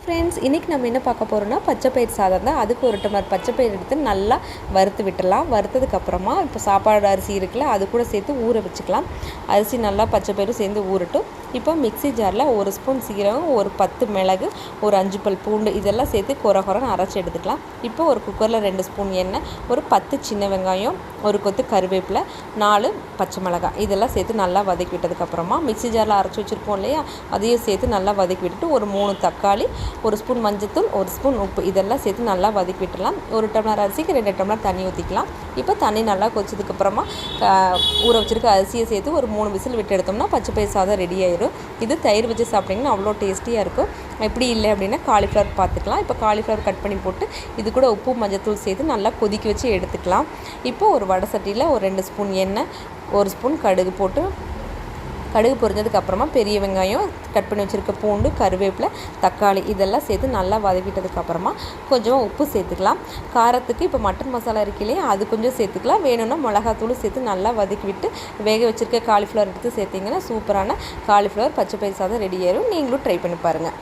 Friends, இன்றைக்கி நம்ம என்ன பார்க்க போகிறோம்னா பச்சை பயிர் சாதம் தான். அதுக்கு ஒரு டம்ளர் பச்சை பயிர் எடுத்து நல்லா வறுத்து விட்டுடலாம். வறுத்ததுக்கப்புறமா இப்போ சாப்பாடு அரிசி இருக்குல்ல, அது கூட சேர்த்து ஊற வச்சுக்கலாம். அரிசி நல்லா பச்சை பயிரும் சேர்ந்து ஊறட்டும். இப்போ மிக்ஸி ஜாரில் ஒரு ஸ்பூன் சீரகம், ஒரு 10 மிளகு, ஒரு 5 பல் பூண்டு இதெல்லாம் சேர்த்து கொரன்னு அரைச்சி எடுத்துக்கலாம். இப்போ ஒரு குக்கரில் 2 ஸ்பூன் எண்ணெய், ஒரு 10 சின்ன வெங்காயம், ஒரு கொத்து கருவேப்பிலை, 4 பச்சை மிளகாய் இதெல்லாம் சேர்த்து நல்லா வதக்கி விட்டதுக்கப்புறமா மிக்ஸி ஜாரில் அரைச்சி வச்சுருப்போம் இல்லையா, அதையும் சேர்த்து நல்லா வதக்கி விட்டுட்டு ஒரு 3 தக்காளி, ஒரு ஸ்பூன் மஞ்சத்தூள், ஒரு ஸ்பூன் உப்பு இதெல்லாம் சேர்த்து நல்லா வதக்கி விட்டுடலாம். ஒரு டம்ளர் அரிசிக்கு 2 டம்ளர் தண்ணி ஊற்றிக்கலாம். இப்போ தண்ணி நல்லா கொதிச்சதுக்கப்புறமா ஊற வச்சுருக்க அரிசியை சேர்த்து ஒரு 3 விசில் விட்டு எடுத்தோம்னா பச்சை பயிர் சாதம் ரெடி ஆயிடும். இது தயிர் வச்சு சாப்பிட்டிங்கன்னா அவ்வளோ டேஸ்டியாக இருக்கும். எப்படி இல்லை அப்படின்னா காலிஃப்ளவர் பார்த்துக்கலாம். இப்போ காலிஃப்ளவர் கட் பண்ணி போட்டு இது கூட உப்பு மஞ்சத்தூள் சேர்த்து நல்லா கொதிக்க வச்சு எடுத்துக்கலாம். இப்போ ஒரு வடை சட்டியில் ஒரு 2 ஸ்பூன் எண்ணெய், 1 ஸ்பூன் கடுகு போட்டு கடுகு பொரிஞ்சதுக்கப்புறமா பெரிய வெங்காயம், கட் பண்ணி வச்சுருக்க பூண்டு, கருவேப்பிலை, தக்காளி இதெல்லாம் சேர்த்து நல்லா வதக்கிட்டதுக்கப்புறமா கொஞ்சமாக உப்பு சேர்த்துக்கலாம். காரத்துக்கு இப்போ மட்டன் மசாலா இருக்கு இல்லையா, அது கொஞ்சம் சேர்த்துக்கலாம். வேணும்னா மிளகாத்தூள் சேர்த்து நல்லா வதக்கி விட்டு வேக வச்சுருக்க காலிஃப்ளவர் எடுத்து சேர்த்திங்கன்னா சூப்பரான காலிஃப்ளவர் பச்சை பயிர் சாதம் ரெடி ஆயிடும். நீங்களும் ட்ரை பண்ணி பாருங்கள்.